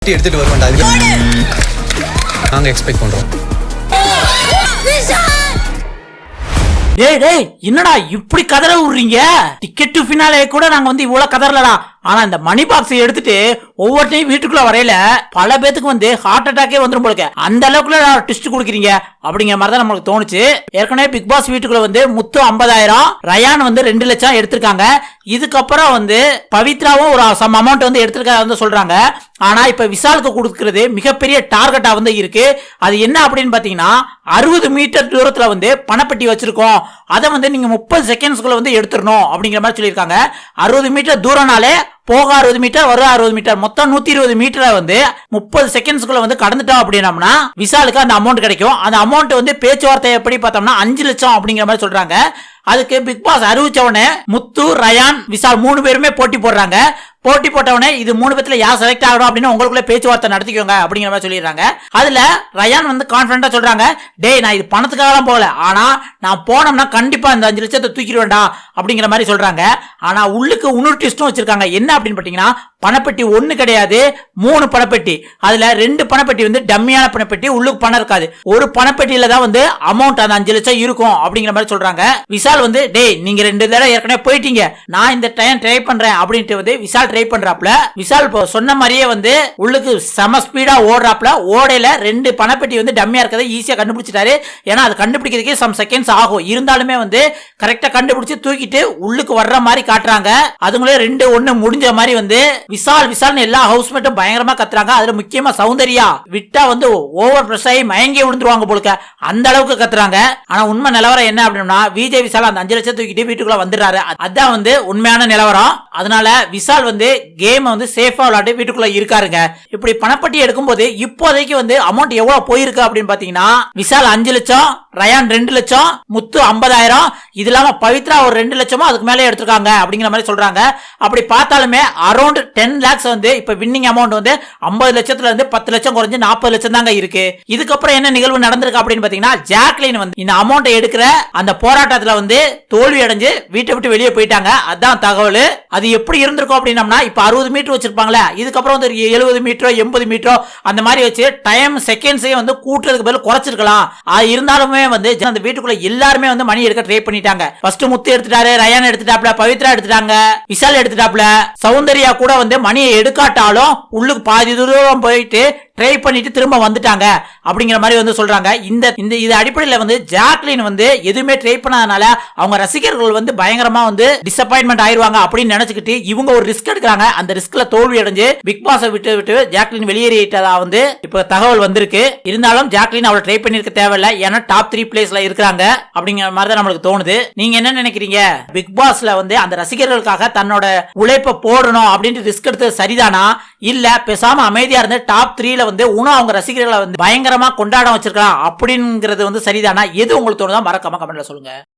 எடுத்துட்டு வருவான்டா. நாங்க எக்ஸ்பெக்ட் பண்றோம். டேய் என்னடா இப்படி கதற விடுறீங்க? டிக்கெட் டு ஃபினாலே கூட நாங்க வந்து இவ்வளவு கதறலடா. ஆனா இந்த மணி பாக்ஸ் எடுத்துட்டு ஒவ்வொருத்தையும் வீட்டுக்குள்ள வரையில பல பேத்துக்கு வந்து ஹார்ட் அட்டாக்கே வந்துரும் போல. அந்த அளவுக்குள்ள ட்விஸ்ட் கொடுக்குறீங்க அப்படிங்கிற மாதிரி தான் நமக்கு தோணுச்சு. ஏற்கனவே பிக் பாஸ் வீட்டுக்குள்ள வந்து முத்து 50,000, ரயான் வந்து 2 லட்சம் எடுத்திருக்காங்க. இதுக்கப்புறம் வந்து பவித்ராவும் ஒரு சம் அமௌண்ட் வந்து எடுத்திருக்காங்க வந்து சொல்றாங்க. ஆனா இப்ப விஷாலுக்கு கொடுக்கிறது மிகப்பெரிய டார்கெட்டா வந்து இருக்கு. அது என்ன அப்படின்னு பாத்தீங்கன்னா 60 மீட்டர் தூரத்துல வந்து பணப்பெட்டி வச்சிருக்கோம். அதை வந்து நீங்க 30 செகண்ட்ஸ்குள்ள வந்து எடுத்துடணும் அப்படிங்கிற மாதிரி சொல்லியிருக்காங்க. 60 மீட்டர் தூரம்னாலே போக 60 மீட்டர் வர 60 மீட்டர் மொத்தம் 120 மீட்டரை வந்து 30 செகண்ட்ஸ்குள்ள வந்து கடந்துட்டோம் அப்படின்னம்னா விஷாலுக்கு அந்த அமௌண்ட் கிடைக்கும். அந்த அமௌண்ட் வந்து பேச்சுவார்த்தை எப்படி பார்த்தோம்னா 5 லட்சம் அப்படிங்கிற மாதிரி சொல்றாங்க. அதுக்கு பிக் பாஸ் அறிவிச்ச உடனே முத்து, ரயான், விஷால் 3 பேருமே போட்டி போடுறாங்க. போட்டி போட்டவனே இது 3 பேத்துல யார் செலக்ட் ஆகணும் அப்படின்னு உங்களுக்குள்ள பேச்சுவார்த்தை நடத்திக்கோங்க அப்படிங்கிற மாதிரி சொல்லிடுறாங்க. அதுல ரயான் வந்து கான்பிடண்டா சொல்றாங்க, டேய் நான் இது பணத்துக்காகலாம் போகல, ஆனா நான் போனோம்னா கண்டிப்பா இந்த 5 லட்சத்தை தூக்கிடுவேண்டா அப்படிங்கிற மாதிரி சொல்றாங்க. ஆனா உள்ளுக்கு இன்னொரு ட்விஸ்டும் வச்சிருக்காங்க. என்ன அப்படின்னு பாத்தீங்கன்னா பணப்பெட்டி 1 கிடையாது 3 பணப்பெட்டி. அதுல 2 பணப்பெட்டி வந்து டம்மியான பணப்பெட்டி, உள்ளுக்கு பணம் இருக்காது. ஒரு பணப்பெட்டியில தான் வந்து அமௌண்ட் அந்த 5 லட்சம் இருக்கும் அப்படிங்கிற மாதிரி சொல்றாங்க. விஷால் வந்து டேய் நீங்க 2 தடவை ஏற்கனவே போயிட்டீங்க, நான் இந்த டைம் ட்ரை பண்றேன் அப்படின்ட்டு வந்து விஷால் ட்ரை பண்றாப்ல. விஷால் சொன்ன மாதிரியே வந்து உள்ளுக்கு செம ஸ்பீடா ஓடுறாப்ல. ஓடையில 2 பணப்பெட்டி வந்து டம்மியா இருக்கதை ஈஸியா கண்டுபிடிச்சிட்டாரு. ஏன்னா அது கண்டுபிடிக்கிறதுக்கே சம் செகண்ட்ஸ் ஆகும். இருந்தாலுமே வந்து கரெக்டா கண்டுபிடிச்சு தூக்கிட்டு உள்ளுக்கு வர்ற மாதிரி காட்டுறாங்க. அதுங்களே 2-1 முடிஞ்ச மாதிரி வந்து விஷால் எல்லா ஹவுஸ்மேட்டும் பயங்கரமா கத்துறாங்க. அதுல முக்கியமா சௌந்தர்யா விட்டா வந்து ஓவர் பிரஷ் ஆகி மயங்கி விழுந்துருவாங்க போலுக்க, அந்த அளவுக்கு கத்துறாங்க. ஆனா உண்மை நிலவரம் என்ன அப்படின்னா விஜய் விஷால் அந்த 5 லட்சம் தூக்கிட்டு வீட்டுக்குள்ள வந்துடுறாரு. அதான் வந்து உண்மையான நிலவரம். அதனால விஷால் வந்து கேம் வந்து சேஃபா விளையாட்டு வீட்டுக்குள்ள இருக்காருங்க. இப்படி பணப்பட்டி எடுக்கும்போது இப்போதைக்கு வந்து அமௌண்ட் எவ்வளவு போயிருக்கு அப்படின்னு பாத்தீங்கன்னா விஷால் 5 லட்சம், ரயான் 2 லட்சம், முத்து 50,000, இது இல்லாம பவித்ரா ஒரு 2 லட்சமோ அதுக்கு மேலே எடுத்திருக்காங்க அப்படிங்கிற மாதிரி சொல்றாங்க. அப்படி பார்த்தாலுமே அரௌண்ட் 10 lakhs வந்து இப்ப வின்னிங் அமௌண்ட் வந்து 50 லட்சத்துல இருந்து 10 லட்சம் குறைஞ்சு 40 லட்சம் தாங்க இருக்கு. இதுக்கப்புறம் என்ன நிகழ்வு நடந்திருக்கு அப்படின்னு பாத்தீங்கன்னா ஜாக்லின் வந்து இந்த அமௌண்ட் எடுக்கிற அந்த போராட்டத்துல வந்து தோல்வி அடைஞ்சு வீட்டை விட்டு வெளியே போயிட்டாங்க. அதான் தகவல். அது எப்படி இருந்திருக்கும் அப்படின்னா இப்ப 60 மீட்டர் வச்சிருப்பாங்களே, இதுக்கப்புறம் வந்து 70 மீட்டரோ 80 மீட்டரோ அந்த மாதிரி வச்சு டைம் செகண்ட்ஸே வந்து கூட்டுறதுக்கு பதில் குறைச்சிருக்கலாம். இருந்தாலுமே வந்து அந்த வீட்டுக்குள்ள எல்லாருமே வந்து மணி எடுக்க ட்ரை பண்ணிட்டாங்க. ஃபர்ஸ்ட் முத்து எடுத்துட்டாரு, ரயான் எடுத்துட்டாப்ல, பவித்ரா எடுத்துட்டாங்க, விஷால் எடுத்துட்டாப்ல, சௌந்தர்யா கூட வந்து மணியை எடுக்காட்டாலும் உள்ளுக்கு பாதி தூரம் போயிட்டு ட்ரை பண்ணிட்டு திரும்ப வந்துட்டாங்க அப்படிங்கிற மாதிரி வந்து சொல்றாங்க. இந்த இது அடிப்படையில் வந்து ஜாக்லின் வந்து எதுவுமே ட்ரை பண்ணாதனால அவங்க ரசிகர்கள் வந்து பயங்கரமா வந்து டிசப்பாயின்மெண்ட் ஆயிருவாங்க அப்படின்னு நினைச்சுக்கிட்டு இவங்க ஒரு ரிஸ்க் எடுக்கிறாங்க. அந்த ரிஸ்க்ல தோல்வி அடைஞ்சு பிக் பாஸ் விட்டு ஜாக்லின் வெளியேறிட்டதா வந்து இப்ப தகவல் வந்திருக்கு. இருந்தாலும் ஜாக்லின் அவளை ட்ரை பண்ணிருக்க தேவையில்லை, ஏன்னா டாப் 3 பிளேஸ்ல இருக்காங்க அப்படிங்கிற மாதிரி தான் நம்மளுக்கு தோணுது. நீங்க என்ன நினைக்கிறீங்க? பிக் பாஸ்ல வந்து அந்த ரசிகர்களுக்காக தன்னோட உழைப்பை போடணும் அப்படின்னு ரிஸ்க் எடுத்தது சரிதானா, இல்ல பேசாம அமைதியா இருந்து டாப் 3ல வந்து உணவு அவங்க ரசிகர்களை வந்து பயங்கரமா கொண்டாட வச்சிருக்கலாம் அப்படிங்கிறது வந்து சரிதானா? எது உங்களுக்கு தோணுதா மறக்காம கமெண்ட்ல சொல்லுங்க.